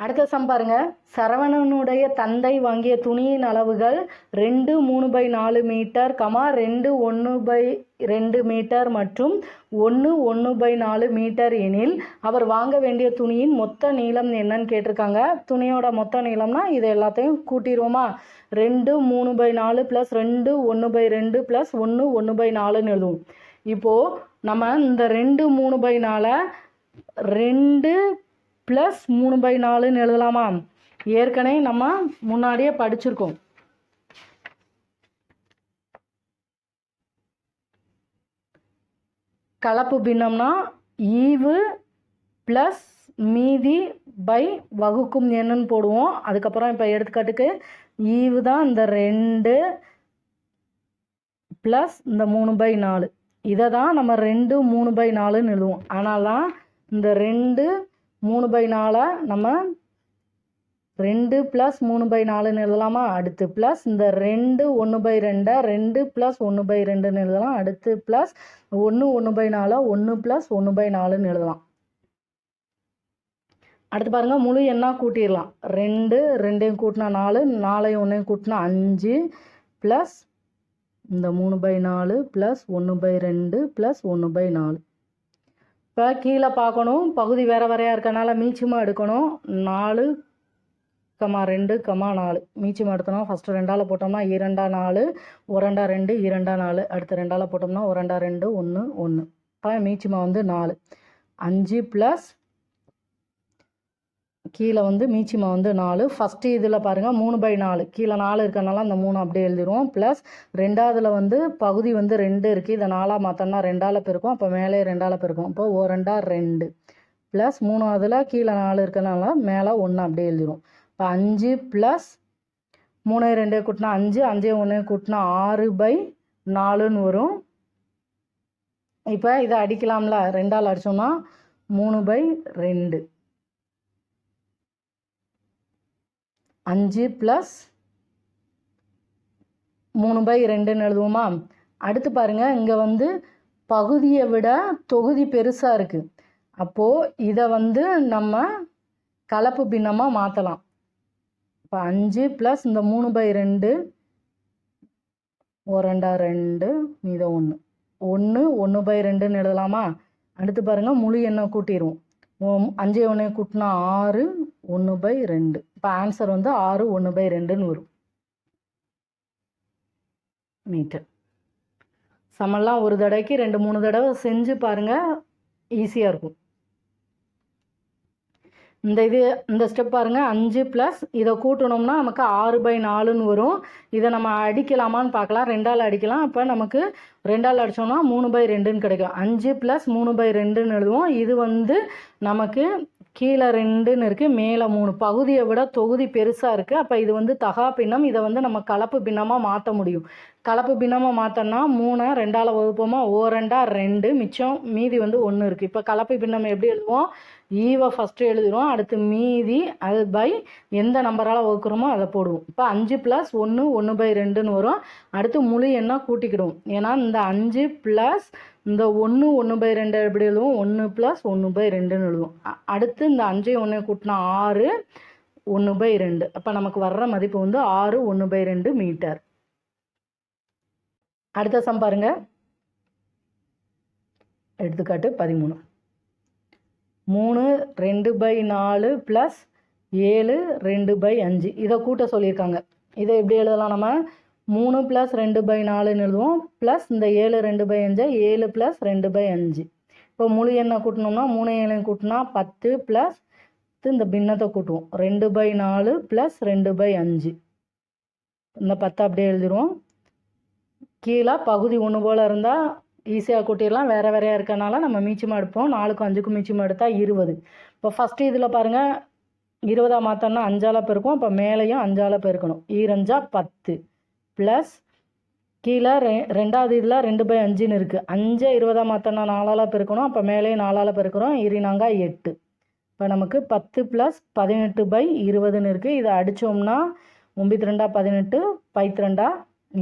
அடுத்த சம் பாருங்க. சரவணனுடைய தந்தை வாங்கிய துணியின் அளவுகள் 2 3/4 மீட்டர், 2 1/2 மீட்டர் மற்றும் 1 1/4 மீட்டர் எனில் அவர் வாங்க வேண்டிய துணியின் மொத்த நீளம் என்னன்னு கேட்டிருக்காங்க. துணியோட மொத்த நீளம்னா இது எல்லாத்தையும் கூட்டிடுவோமா? 2 3/4 + 2 1/2 + 1 1/4ன்னு எழுதுவோம். இப்போது நம்ம இந்த 2 3/4 2 + 3/4ன்னு எழுதலாமா? ஏற்கனவே நம்ம முன்னாடியே படிச்சிருக்கோம். கலப்பு பின்னம்னா ஈவு ப்ளஸ் மீதி பை வகுக்கும் எண்ணுன்னு போடுவோம். அதுக்கப்புறம் இப்போ எடுத்துக்காட்டுக்கு ஈவு தான் இந்த 2 ப்ளஸ் இந்த 3/4. இதை தான் நம்ம 2 3/4ன்னு எழுதுவோம். ஆனால் தான் இந்த 2 3/4 நம்ம 2 + 3/4ன்னு எழுதலாமா? அடுத்து ப்ளஸ் இந்த 2 1/2 2 + 1/2ன்னு எழுதலாம். அடுத்து ப்ளஸ் 1 1/4 1 + 1/4ன்னு எழுதலாம். அடுத்து பாருங்கள், முழு எண்ணாக கூட்டிடலாம். 2 2 கூட்டினா 4, 4 1 கூட்டினா 5 ப்ளஸ் இந்த 3/4 ப்ளஸ் 1/2 ப்ளஸ் 1/4. இப்போ கீழே பார்க்கணும், பகுதி வேறு வேறையாக இருக்கனால மீச்சமாக எடுக்கணும். 4 2 4 மீச்சமாக எடுத்தோம்னா ஃபஸ்ட்டு 2ஆல் போட்டோம்னா 2 4 1 2 2 4. அடுத்து 2ஆல் போட்டோம்னா 1 2 1 1. இப்போ மீச்சமாக வந்து 4. 5 ப்ளஸ் கீழே வந்து மீச்சமாக வந்து 4. ஃபஸ்ட்டு இதில் பாருங்கள் 3/4 கீழே 4 இருக்கனால அந்த 3 அப்படியே எழுதிடுவோம். ப்ளஸ் ரெண்டாவதுல வந்து பகுதி வந்து 2 இருக்குது. இதை 4ஆக மாற்றோம்னா 2ஆல் பெருக்கும். அப்போ மேலே 2ஆல் பெருக்கும். இப்போ 1 2 ப்ளஸ் 3ஆவதுல கீழே 4 இருக்கனால மேலே 1 அப்படியே எழுதிடும். இப்போ 5 ப்ளஸ் 3 2 கூட்டினா 5 5 1 கூட்டினா 6/4ன்னு வரும். இப்போ இதை அடிக்கலாம்ல, 2ஆல் அடித்தோம்னா 3/2. 5 ப்ளஸ் 3/2ன்னு எழுதுவோமா? அடுத்து பாருங்கள், இங்கே வந்து பகுதியை விட தொகுதி பெருசாக இருக்குது. அப்போது இதை வந்து நம்ம கலப்பு பின்னமாக மாற்றலாம். இப்போ 5 ப்ளஸ் இந்த 3/2 1 2 மீதம் 1 1 1/2ன்னு எழுதலாமா? அடுத்து பாருங்கள், முழு எண்ணை கூட்டிடுவோம். 5 1 கூட்டினா 6 1/2. இப்போ ஆன்சர் வந்து 6 1/2ன்னு வரும் மீட்டர். சமெல்லாம் ஒரு தடவைக்கு 2 3 தடவை செஞ்சு பாருங்கள், ஈஸியாக இருக்கும். இந்த ஸ்டெப் பாருங்கள். 5 ப்ளஸ் இதை கூட்டணும்னா நமக்கு 6/4ன்னு வரும். இதை நம்ம அடிக்கலாமான்னு பார்க்கலாம். 2ஆல் அடிக்கலாம். அப்போ நமக்கு 2ஆல் அடித்தோம்னா 3/2ன்னு கிடைக்கும். 5 ப்ளஸ் 3/2ன்னு எழுதுவோம். இது வந்து நமக்கு கீழே 2ன்னு இருக்குது, மேலே 3. பகுதியை விட தொகுதி பெருசாக இருக்குது. அப்போ இது வந்து தகா பின்னம். இதை வந்து நம்ம கலப்பு பின்னமாக மாற்ற முடியும். கலப்பு பின்னமாக மாற்றோன்னா 3 2ஆல் வகுப்போமா? 2 2 மிச்சம் மீதி வந்து 1 இருக்குது. இப்போ கலப்பு பின்னம் எப்படி எழுதுவோம்? ஈவை ஃபஸ்ட்டு எழுதுகிறோம். அடுத்து மீதி அது பை எந்த நம்பரால் வகுக்கிறோமோ அதை போடுவோம். இப்போ 5 ப்ளஸ் 1 1/2ன்னு வரும். அடுத்து முழு எண்ணாக கூட்டிக்கிடுவோம். ஏன்னா இந்த 5 ப்ளஸ் இந்த 1 1/2 எப்படி எழுதுவோம்? 1 ப்ளஸ் 1/2ன்னு எழுதுவோம். அடுத்து இந்த 5 1 கூட்டினா 6 1/2. அப்போ நமக்கு வர்ற மதிப்பு வந்து 6 1/2 மீட்டர். அடுத்த சம் பாருங்க. எடுத்துக்காட்டு 13. 3 2/4 ப்ளஸ் 7 2/5 இதை கூட்ட சொல்லியிருக்காங்க. இதை எப்படி எழுதலாம்? நம்ம 3 ப்ளஸ் 2/4ன்னு எழுதுவோம். ப்ளஸ் இந்த 7 2/5 7 ப்ளஸ் 2/5. இப்போ முழு எண்ணை கூட்டினோம்னா 3 7 கூட்டினா 10 ப்ளஸ் இந்த பின்னத்தை கூட்டுவோம். 2/4 ப்ளஸ் 2/5. இந்த 10 அப்படியே எழுதிடுவோம். கீழே பகுதி 1 போல் இருந்தால் ஈஸியாக கூட்டிடலாம். வேறு வேறையாக இருக்கனால நம்ம மீச்சமாக எடுப்போம். 4க்கும் 5க்கும் மீச்சமாக எடுத்தால் 20. இப்போ ஃபஸ்ட்டு இதில் பாருங்கள், 20ஆக மாற்றோம்னா 5ஆல் பெருக்கும். இப்போ மேலேயும் 5ஆல் பெருக்கணும். 2 10 ப்ளஸ் கீழே ரெண்டாவது இதில் 2/5ன்னு இருக்குது. 5 20ஆக மாற்றோம்னா 4ஆல் பெருக்கணும். அப்போ மேலேயும் 4ஆல் பெருக்கிறோம். 8. இப்போ நமக்கு 10 ப்ளஸ் 18/20ன்னு இருக்குது. இதை அடித்தோம்னா 9 18 12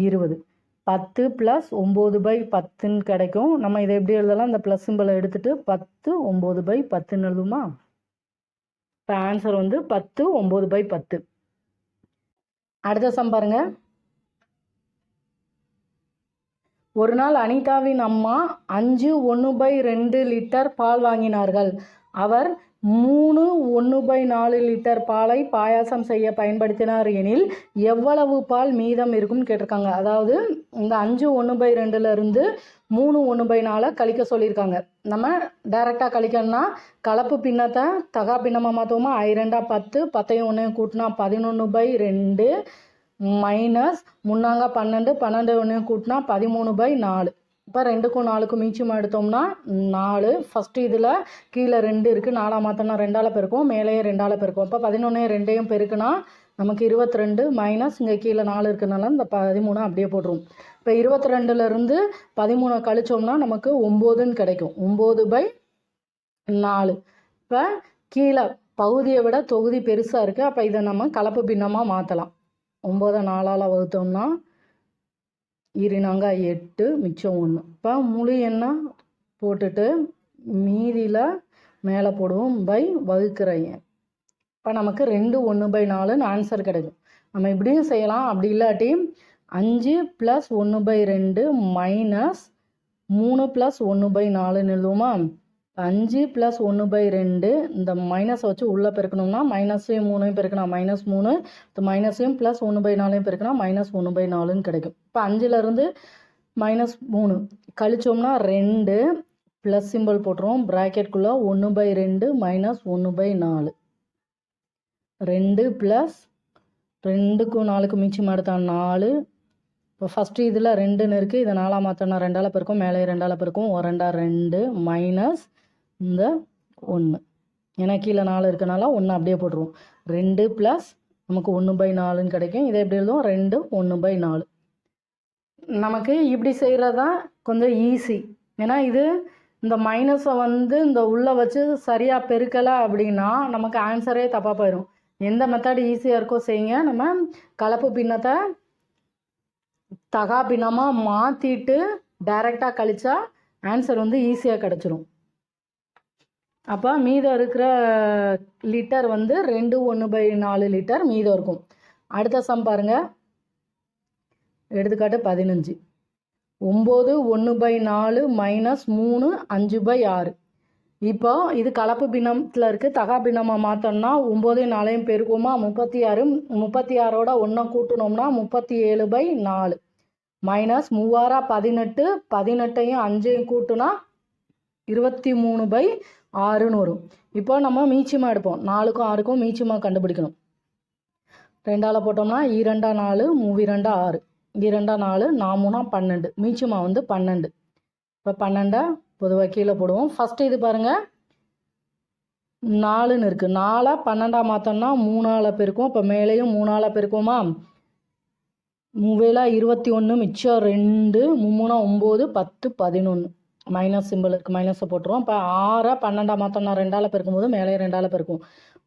20. 10 ப்ளஸ் 9/10ன்னு கிடைக்கும். நம்ம இதை எப்படி எழுதலாம்? இந்த ப்ளஸ் சிம்பிளை எடுத்துகிட்டு 10 9/10ன்னு எழுதுமா? இப்போ ஆன்சர் வந்து 10 9/10. அடுத்த சம் பாருங்க. ஒரு நாள் அனிதாவின் அம்மா 5 1/2 லிட்டர் பால் வாங்கினார்கள். அவர் 3 1/4 லிட்டர் பாலை பாயாசம் செய்ய பயன்படுத்தினார் எனில் எவ்வளவு பால் மீதம் இருக்கும்னு கேட்டிருக்காங்க. அதாவது இந்த 5 1/2 3 1/4 கழிக்க சொல்லியிருக்காங்க. நம்ம டைரெக்டாக கழிக்கணும்னா கலப்பு பின்னத்தை தகா பின்னமாக மாற்றுவோமா? 2 10, 10 1 கூட்டினா 11/2 மைனஸ் 3 12, 12 1 கூட்டினா 13/4. இப்போ 2க்கும் 4க்கும் மீச்சமாக எடுத்தோம்னா 4. ஃபஸ்ட்டு இதில் கீழே 2 இருக்குது, 4 மாற்றினா 2ஆல் பெருக்கும், மேலேயே 2ஆல் பெருக்கும். அப்போ 11 2ஐயும் பெருக்குனா நமக்கு 22 மைனஸ் இங்கே கீழே 4 இருக்கிறனால இந்த 13 அப்படியே போட்டுருவோம். இப்போ 22லேருந்து 13 கழிச்சோம்னா நமக்கு 9ன்னு கிடைக்கும். 9/4. இப்போ கீழே பகுதியை விட தொகுதி பெருசாக இருக்குது. அப்போ இதை நம்ம கலப்பு பின்னமாக மாற்றலாம். 9 4ஆல் வகுத்தோம்னா 2 4 8 மிச்சம் 1. இப்போ முழு எண்ணெய் போட்டுட்டு மீதியில் மேலே போடுவோம் பை வகுக்கிற எண். இப்போ நமக்கு 2 1/4ன்னு ஆன்சர் கிடைக்கும். நம்ம இப்படியும் செய்யலாம். அப்படி இல்லாட்டி 5 + 1/2 மைனஸ் 3 + 1/4ன்னு எழுதுவோமா? 5 + 1/2 இந்த மைனஸை வச்சு உள்ளே பெருக்கணும்னா மைனஸையும் 3ஐயும் பெருக்கினா -3, இந்த மைனஸையும் ப்ளஸ் 1/4ஐயும் பெருக்கினா -1/4ன்னு கிடைக்கும். இப்போ 5லேருந்து -3 கழிச்சோம்னா 2 ப்ளஸ் சிம்பிள் போட்டுருவோம். ப்ராக்கெட்குள்ளே 1/2 மைனஸ் 1/4. 2 ப்ளஸ் 2க்கும் 4க்கும் மிச்சம் எடுத்தா 4. இப்போ ஃபஸ்ட்டு இதில் 2ன்னு இருக்குது, இதை 4ஆக மாற்றினா 2ஆல் பெருக்கும், மேலே 2ஆல் பெருக்கும், 2 2 மைனஸ் இந்த 1. ஏன்னா கீழே 4 இருக்கனால 1 அப்படியே போட்டுருவோம். 2 ப்ளஸ் நமக்கு 1/4ன்னு கிடைக்கும். இதை எப்படி எழுதுவோம்? 2 1/4. நமக்கு இப்படி செய்கிறது தான் கொஞ்சம் ஈஸி. ஏன்னா இது இந்த மைனஸை வந்து இந்த உள்ளே வச்சு சரியாக பெருக்கலை அப்படின்னா நமக்கு ஆன்சரே தப்பாக போயிடும். எந்த மெத்தட் ஈஸியாக இருக்கோ செய்யுங்க. நம்ம கலப்பு பின்னத்தை தகா பின்னமாக மாற்றிட்டு டைரெக்டாக கழிச்சா ஆன்சர் வந்து ஈஸியாக கிடச்சிரும். அப்போ மீதம் இருக்கிற லிட்டர் வந்து 2 1/4 லிட்டர் மீதம் இருக்கும். அடுத்த சம் பாருங்கள். எடுத்துக்காட்டு 15. 9 1/4 மைனஸ் 3 5/6. இப்போ இது கலப்பு பின்னத்தில் இருக்குது. தகா பின்னமாக மாற்றோம்னா 9 4ஐயும் பெருக்குமா 36. 36ஓட 1 கூட்டினோம்னா 37/4 மைனஸ் 3 18, 18ஐயும் 5ஐயும் கூட்டினா 23/6ன்னு வரும். இப்போ நம்ம மீச்சமாக எடுப்போம். 4க்கும் 6க்கும் மீச்சமாக கண்டுபிடிக்கணும். 2ஆல் போட்டோம்னா 2 4 3 2 6, 2 4 4 12, மீச்சமாக வந்து 12. இப்போ 12 பொதுவாக கீழே போடுவோம். ஃபஸ்ட்டு இது பாருங்கள் 4ன்னு இருக்குது. 4 12ஆக மாற்றோம்னா 3ஆல் பெருக்கும். இப்போ மேலேயும் 3ஆல் பெருக்குமா? 3 21 மிச்சம் 2 3 9 10 11. மைனஸ் சிம்பிள் இருக்குது, மைனஸை போட்டுருவோம். இப்போ 6 12ஆக மாற்றோம்னா 2ஆல் பெருக்கும்போது மேலே 2ஆல் பெருக்கும்.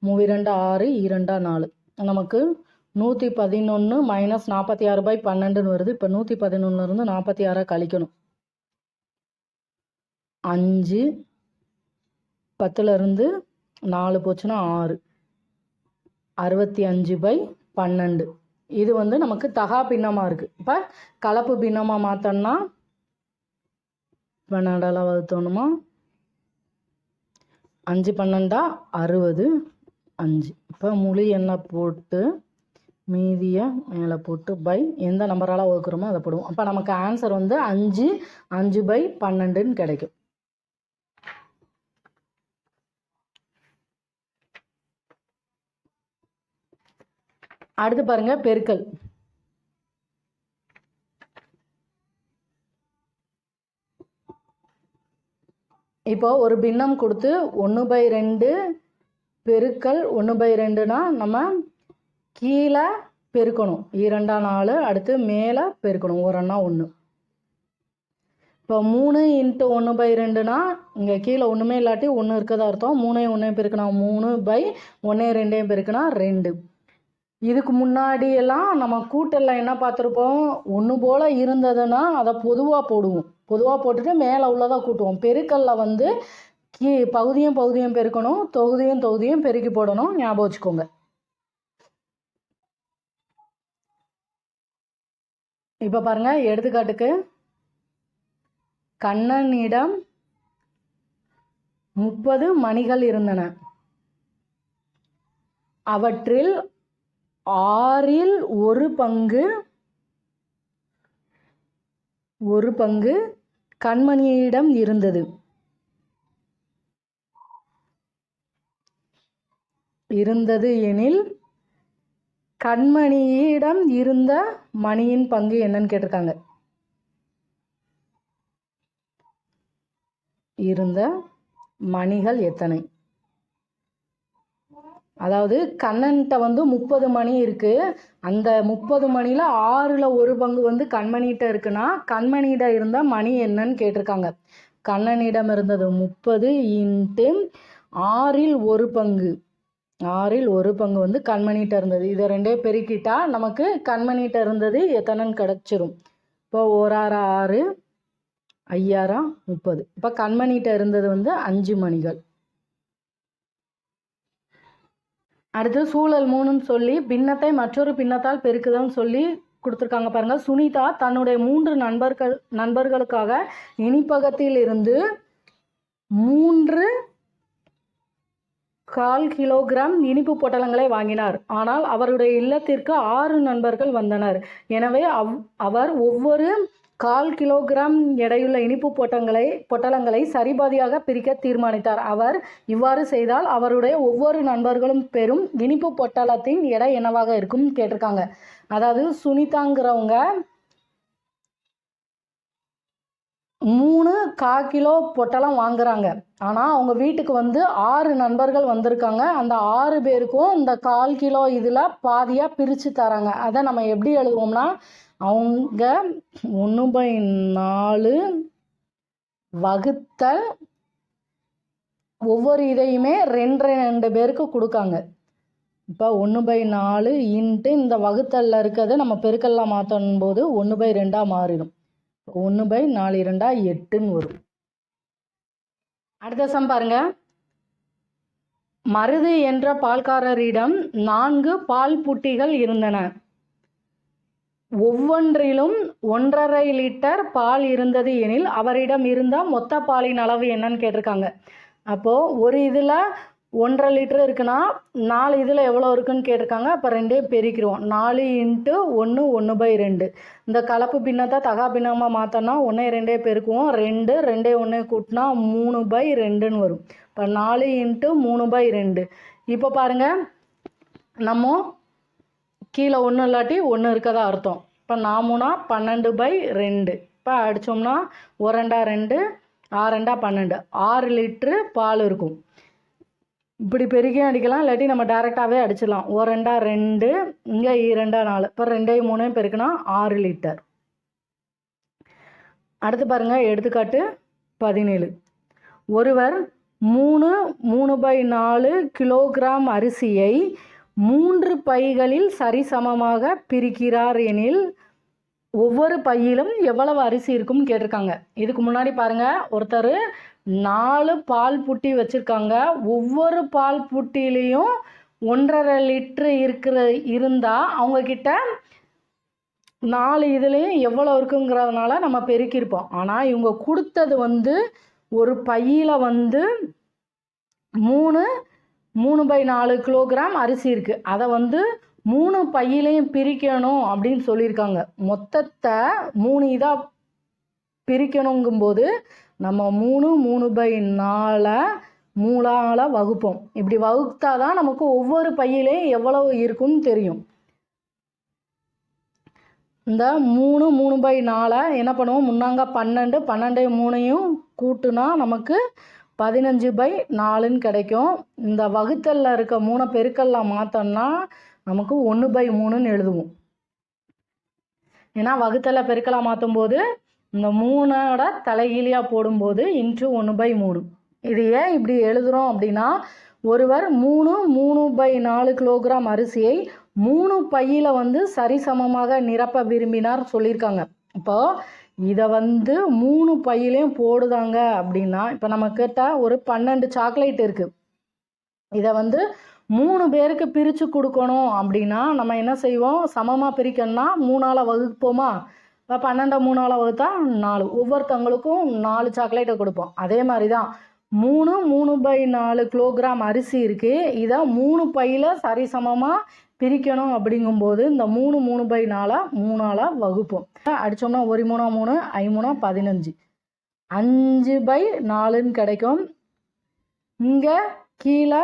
3 2 6 2 4 நமக்கு 111 மைனஸ் 46/12ன்னு வருது. இப்போ 111லேருந்து 46 கழிக்கணும். 5 10லேருந்து 4 போச்சுன்னா 6, 65/12. இது வந்து நமக்கு தகா பின்னமாக இருக்குது. இப்போ கலப்பு பின்னமாக மாற்றோம்னா 12ஆல் வகுத்தோணுமா 5 12 60 5. இப்போ முழு எண்ணெய் போட்டு மீதியை மேலே போட்டு பை எந்த நம்பரால் வகுக்கிறோமோ அதை போடுவோம். அப்போ நமக்கு ஆன்சர் வந்து 5 5/12ன்னு கிடைக்கும். அடுத்து பாருங்க பெருக்கல். இப்போ ஒரு பின்னம் கொடுத்து 1/2 பெருக்கல் 1/2னா நம்ம கீழே பெருக்கணும். 2 4, அடுத்து மேலே பெருக்கணும். 1 1. இப்போ 3 × 1/2னா இங்கே கீழே ஒன்றுமே இல்லாட்டி 1 இருக்கதா அர்த்தம். 3 1 பெருக்கினா 3/1 2 பெருக்கினா 2. இதுக்கு முன்னாடியெல்லாம் நம்ம கூட்டலில் என்ன பார்த்துருப்போம்? 1 போல் இருந்ததுன்னா அதை பொதுவாக போடுவோம். பொதுவாக போட்டுட்டு மேலே உள்ளதாக கூட்டுவோம். பெருக்கல்ல வந்து பகுதியும் பகுதியும் பெருக்கணும், தொகுதியும் தொகுதியும் பெருக்கி போடணும், ஞாபகம் வச்சுக்கோங்க. இப்போ பாருங்க, எடுத்துக்காட்டுக்கு கண்ணனிடம் 30 மணிகள் இருந்தன. அவற்றில் 6இல் ஒரு பங்கு கண்மணியிடம் இருந்தது. எனில் கண்மணியிடம் இருந்த மணியின் பங்கு என்னன்னு கேட்டிருக்காங்க. இருந்த மணிகள் எத்தனை? அதாவது கண்ணன்கிட்ட 30 மணி இருக்கு. அந்த 30 மணியில் 6ல் ஒரு பங்கு கண்மணிகிட்ட இருக்குன்னா கண்மணியிட இருந்த மணி என்னன்னு கேட்டிருக்காங்க. கண்ணனிடம் இருந்தது 30 × 6இல் ஒரு பங்கு கண்மணிகிட்ட இருந்தது. இதை ரெண்டே பெருக்கிட்டா நமக்கு கண்மணிகிட்ட இருந்தது எத்தனைன்னு கிடச்சிரும். இப்போ 1 6 5 30. இப்போ கண்மணிகிட்ட இருந்தது 5 மணிகள். அடுத்து சூழல் 3ன்னு சொல்லி பின்னத்தை மற்றொரு பின்னத்தால் பெருக்குதல்னு சொல்லி கொடுத்துருக்காங்க பாருங்க. சுனிதா தன்னுடைய 3 நண்பர்களுக்காக இனிப்பகத்தில் இருந்து 3/4 கிலோகிராம் இனிப்பு பொட்டலங்களை வாங்கினார். ஆனால் அவருடைய இல்லத்திற்கு 6 நண்பர்கள் வந்தனர். எனவே அவர் ஒவ்வொரு 1/4 கிலோகிராம் எடையுள்ள இனிப்பு பொட்டலங்களை சரிபாதியாக பிரிக்க தீர்மானித்தார். அவர் இவ்வாறு செய்தால் அவருடைய ஒவ்வொரு நண்பர்களும் பெறும் இனிப்பு பொட்டலத்தின் எடை என்னவாக இருக்கும் கேட்டிருக்காங்க. அதாவது சுனிதாங்கிறவங்க 3/4 கிலோ பொட்டலம் வாங்குறாங்க. ஆனால் அவங்க வீட்டுக்கு 6 நண்பர்கள் வந்திருக்காங்க. அந்த 6 பேருக்கும் இந்த 1/4 கிலோ இதில் பாதியாக பிரித்து தராங்க. அதை நம்ம எப்படி எழுதுவோம்னா, அவங்க 1/4 வகுத்தல் ஒவ்வொரு இதையுமே 2 பேருக்கு கொடுக்காங்க. இப்போ 1/4 × இந்த வகுத்தலில் இருக்கிறது நம்ம பெருக்கல்லாம் மாற்றணும் போது 1/2 மாறிடும். 1/4 2 8ன்னு வரும். அடுத்த சம் பாருங்க. மருது என்ற பால்காரரிடம் 4 பால் புட்டிகள் இருந்தன. ஒவ்வொன்றிலும் 1.5 லிட்டர் பால் இருந்தது எனில் அவரிடம் இருந்த மொத்த பாலின் அளவு என்னன்னு கேட்டிருக்காங்க. அப்போது ஒரு இதில் 1.5 லிட்டர் இருக்குன்னா 4 இதில் எவ்வளோ இருக்குன்னு கேட்டிருக்காங்க. அப்போ 2 பெருக்கிடுவோம். 4 × 1 1/2. இந்த கலப்பு பின்னத்தை தகா பின்னமாக மாற்றோன்னா 1 2 பெருக்குவோம். 2 2 1 கூட்டினா 3/2ன்னு வரும். இப்போ 4 × 3/2. இப்போ பாருங்கள், நம்ம கீழே 1 இல்லாட்டி 1 இருக்கதா அர்த்தம். இப்போ 4 12/2. இப்போ அடித்தோம்னா 1 2 6 12 6 லிட்ரு பால் இருக்கும். இப்படி பெருக்கியும் அடிக்கலாம், இல்லாட்டி நம்ம டேரெக்டாகவே அடிச்சிடலாம். 1 2 இங்கே 2 4. இப்போ 2 3 பெருக்குனா 6 லிட்டர். அடுத்து பாருங்கள், எடுத்துக்காட்டு 17. ஒருவர் 3/4 கிலோகிராம் அரிசியை 3 பைகளில் சரிசமமாக பிரிக்கிறார் எனில் ஒவ்வொரு பையிலும் எவ்வளவு அரிசி இருக்கும்னு கேட்டிருக்காங்க. இதுக்கு முன்னாடி பாருங்கள், ஒருத்தர் 4 பால் புட்டி வச்சுருக்காங்க. ஒவ்வொரு பால் புட்டிலையும் 1.5 லிட்ரு இருந்தால் அவங்கக்கிட்ட 4 இதுலேயும் எவ்வளோ இருக்குங்கிறதுனால நம்ம பெருக்கியிருப்போம். ஆனால் இவங்க கொடுத்தது ஒரு பையில் 3/4 கிலோகிராம் அரிசி இருக்குது. அதை 3 பையிலையும் பிரிக்கணும் அப்படின்னு சொல்லியிருக்காங்க. மொத்தத்தை 3 இதாக பிரிக்கணுங்கும்போது நம்ம 3/4 3ஆல் வகுப்போம். இப்படி வகுத்தா தான் நமக்கு ஒவ்வொரு பையிலையும் எவ்வளவு இருக்குன்னு தெரியும். இந்த 3/4 என்ன பண்ணுவோம், முன்னாங்க 12 12 கூட்டுனா நமக்கு 15/4ன்னு கிடைக்கும். இந்த வகுத்தலில் இருக்க 3 பெருக்கல்லாம் மாற்றோம்னா நமக்கு 1/3ன்னு எழுதுவோம். ஏன்னா வகுத்தலை பெருக்கலாக மாற்றும் போது இந்த 3ஓட தலைகீழியாக போடும்போது × 1/3. இது ஏன் இப்படி எழுதுகிறோம் அப்படின்னா, ஒருவர் 3/4 கிலோகிராம் அரிசியை 3 பையில் சரிசமமாக நிரப்ப விரும்பினார் சொல்லியிருக்காங்க. இப்போது இதை வந்து 3 பையிலையும் போடுதாங்க அப்படின்னா, இப்போ நம்மக்கிட்ட ஒரு 12 சாக்லேட் இருக்குது. இதை வந்து 3 பேருக்கு பிரித்து கொடுக்கணும் அப்படின்னா நம்ம என்ன செய்வோம்? சமமாக பிரிக்கணும்னா 3ஆல் வகுப்போமா? இப்போ 12 3ஆல் வகுத்தா 4. ஒவ்வொருத்தவங்களுக்கும் 4 சாக்லேட்டை கொடுப்போம். அதே மாதிரி தான் 3/4 கிலோகிராம் அரிசி இருக்குது. இதை 3 பையில் சரிசமமாக பிரிக்கணும். அப்படிங்கும்போது இந்த 3/4 3ஆல் வகுப்போம். அடித்தோம்னா 1 3 3 5 3 15 5/4ன்னு கிடைக்கும். இங்கே கீழே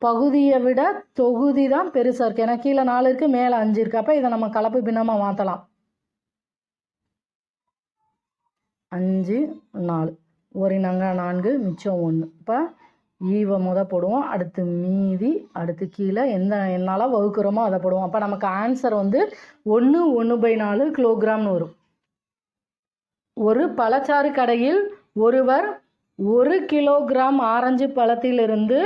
பகுதியை விட தொகுதி தான் பெருசாக இருக்குது. ஏன்னா கீழே 4 இருக்குது, மேலே 5 இருக்குது. அப்போ இதை நம்ம கலப்பு பின்னமாக மாற்றலாம். 5 4 1 4 மிச்சம் 1. இப்போ ஈவை போடுவோம். அடுத்து மீதி, அடுத்து கீழே எந்த என்னால் வகுக்கிறோமோ அதை போடுவோம். அப்போ நமக்கு ஆன்சர் வந்து 1/4 கிலோகிராம்னு வரும். ஒரு பழச்சாறு கடையில் ஒருவர் 1 கிலோகிராம் ஆரஞ்சு பழத்திலிருந்து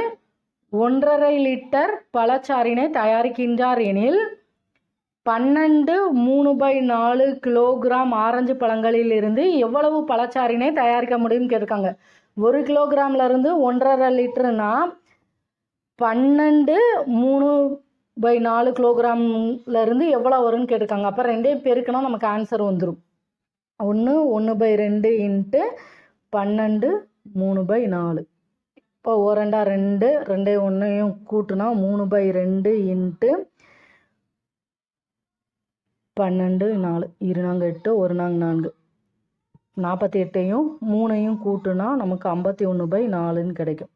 1.5 லிட்டர் பழச்சாறினை தயாரிக்கின்றார் எனில் 12 3/4 கிலோகிராம் ஆரஞ்சு பழங்களில் இருந்து எவ்வளவு பழச்சாறினை தயாரிக்க முடியும்னு கேட்டிருக்காங்க. 1 கிலோகிராம்லேருந்து 1.5 லிட்டருனா 12 3/4 கிலோகிராம்லேருந்து எவ்வளோ வரும்னு கேட்டிருக்காங்க. அப்போ 2 பெருக்குனா நமக்கு ஆன்சர் வந்துடும். 1/2 இன்ட்டு 12 3/4. இப்போ 1 2 2 1 கூட்டுனா 3/2 இன்ட்டு 12 4 2 8 1 4 48 3 கூட்டுனா நமக்கு 51/4ன்னு கிடைக்கும்.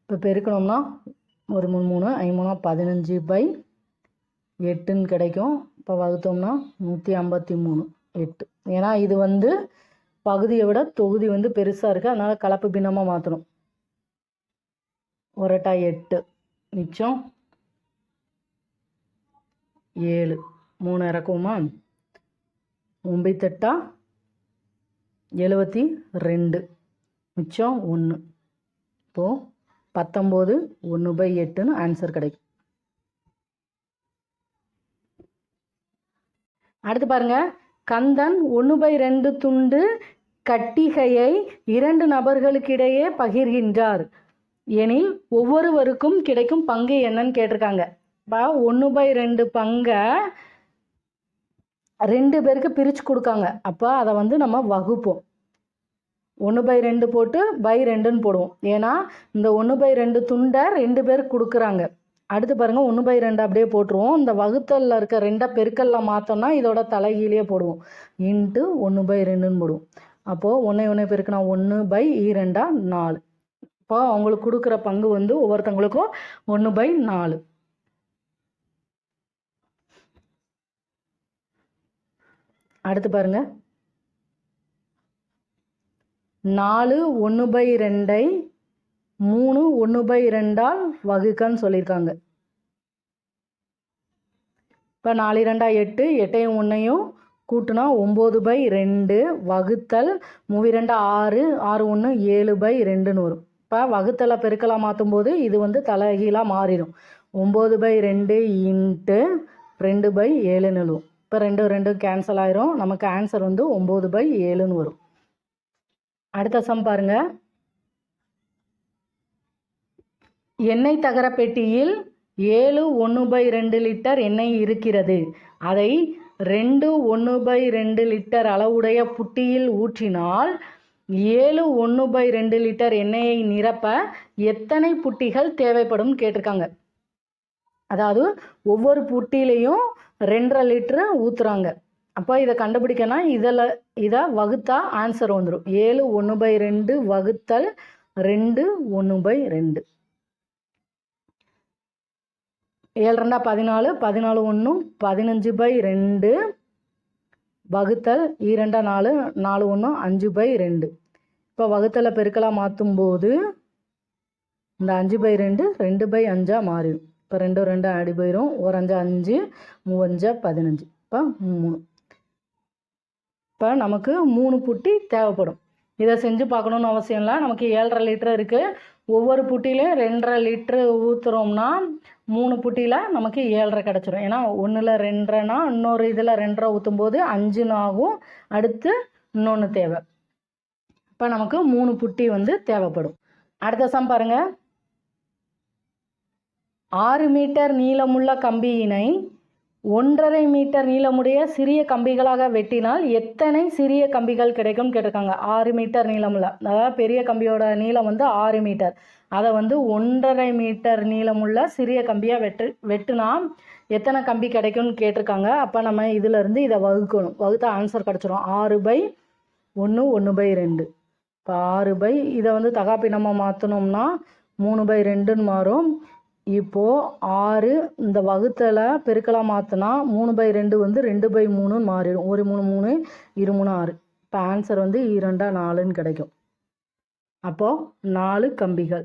இப்போ பெருக்கணும்னா 1 3 3 5 15/8ன்னு கிடைக்கும். இப்போ வகுத்தோம்னா 153 8. ஏன்னா இது வந்து பகுதியை விட தொகுதி வந்து பெருசாக இருக்குது. அதனால் கலப்பு பின்னமாக மாற்றணும். 1 8 மிச்சம் 7 3 இறக்குவோமா? 9 72 மிச்சம் 1. இப்போது 19 1/8ன்னு ஆன்சர் கிடைக்கும். அடுத்து பாருங்க, கந்தன் 1/2 துண்டு கட்டிகையை 2 நபர்களுக்கிடையே பகிர்கின்றார் எனில் ஒவ்வொருவருக்கும் கிடைக்கும் பங்கு என்னன்னு கேட்டிருக்காங்க. இப்போ 1/2 பங்கை 2 பேருக்கு பிரித்து கொடுக்காங்க. அப்போ அதை வந்து நம்ம வகுப்போம். 1/2 போட்டு 2ன்னு போடுவோம். ஏன்னா இந்த 1/2 துண்டை 2 பேருக்கு கொடுக்குறாங்க. அடுத்து பாருங்கள், 1/2 அப்படியே போட்டுருவோம். இந்த வகுத்தலில் இருக்க 2 பெருக்கல்ல மாற்றோம்னா இதோட தலைகீழே போடுவோம். இன்ட்டு 1/2ன்னு போடுவோம். அப்போது 1 பெருக்குனா 1/2 4. இப்போ அவங்களுக்கு கொடுக்குற பங்கு வந்து ஒவ்வொருத்தவங்களுக்கும் 1/4. அடுத்து பாருங்க, 4 1/2 3 1/2 வகுக்கன்னு சொல்லியிருக்காங்க. இப்போ 4 2 8 8 1 கூட்டுனா 9/2 வகுத்தல் 3 2 6 6 1 7/2ன்னு வரும். இப்போ வகுத்தலை பெருக்கலாக மாற்றும் போது இது வந்து தலைகீழாக மாறிடும். 9/2 இன்ட்டு 2/7ன்னு வரும். இப்போ 2 2 கேன்சல் ஆயிரும். நமக்கு ஆன்சர் வந்து 9/7ன்னு வரும். அடுத்த சம் பாருங்க, எண்ணெய் தகர பெட்டியில் 7 1/2 லிட்டர் எண்ணெய் இருக்கிறது. அதை 2 1/2 லிட்டர் அளவுடைய புட்டியில் ஊற்றினால் 7 1/2 லிட்டர் எண்ணெயை நிரப்ப எத்தனை புட்டிகள் தேவைப்படும் கேட்டிருக்காங்க. அதாவது ஒவ்வொரு புட்டிலையும் 2.5 லிட்டரு ஊற்றுறாங்க. அப்போ இதை கண்டுபிடிக்கனா இதை வகுத்தா ஆன்சர் வந்துடும். 7 1/2 வகுத்தல் 2 1/2. 7 2 14 14 1 15/2 வகுத்தல் 2 4 4 1 5/2. இப்போ வகுத்தலை பெருக்கலாக மாற்றும் போது இந்த 5/2 2/5 மாறிடும். இப்போ 2 2 ஆடி போயிடும். 1 5 5 3 5 15. இப்போ 3. இப்போ நமக்கு 3 புட்டி தேவைப்படும். இதை செஞ்சு பார்க்கணுன்னு அவசியம் இல்லை. நமக்கு 7.5 லிட்டர் இருக்குது. ஒவ்வொரு புட்டிலையும் 2.5 லிட்ரு ஊற்றுறோம்னா 3 புட்டியில் நமக்கு 7.5 கிடச்சிரும். ஏன்னா ஒன்றில் 2.5னா இன்னொரு இதில் 2.5 ஊற்றும் போது 5ன்னு ஆகும். அடுத்து இன்னொன்று தேவை. இப்போ நமக்கு 3 புட்டி வந்து தேவைப்படும். அடுத்த சம் பாருங்கள். 6 மீட்டர் நீளமுள்ள கம்பியினை 1.5 மீட்டர் நீளமுடைய சிறிய கம்பிகளாக வெட்டினால் எத்தனை சிறிய கம்பிகள் கிடைக்கும் கேட்டிருக்காங்க. 6 மீட்டர் நீளமுள்ள, அதாவது பெரிய கம்பியோட நீளம் வந்து 6 மீட்டர், அதை வந்து 1.5 மீட்டர் நீளமுள்ள சிறிய கம்பியாக வெட்டுனா எத்தனை கம்பி கிடைக்கும்னு கேட்டிருக்காங்க. அப்போ நம்ம இதிலேருந்து இதை வகுக்கணும். வகுத்தா ஆன்சர் கிடச்சிரும். 6/1 1/2. இப்போ 6 இதை வந்து தகாப்பினமாக மாற்றணும்னா 3/2ன்னு மாறும். இப்போது 6 இந்த வகுத்தல பெருக்கலாக மாற்றினா 3/2 வந்து 2/3ன்னு மாறிடும். 1 3 3 2 3 6. இப்போ ஆன்சர் வந்து 2 4ன்னு கிடைக்கும். அப்போது 4 கம்பிகள்.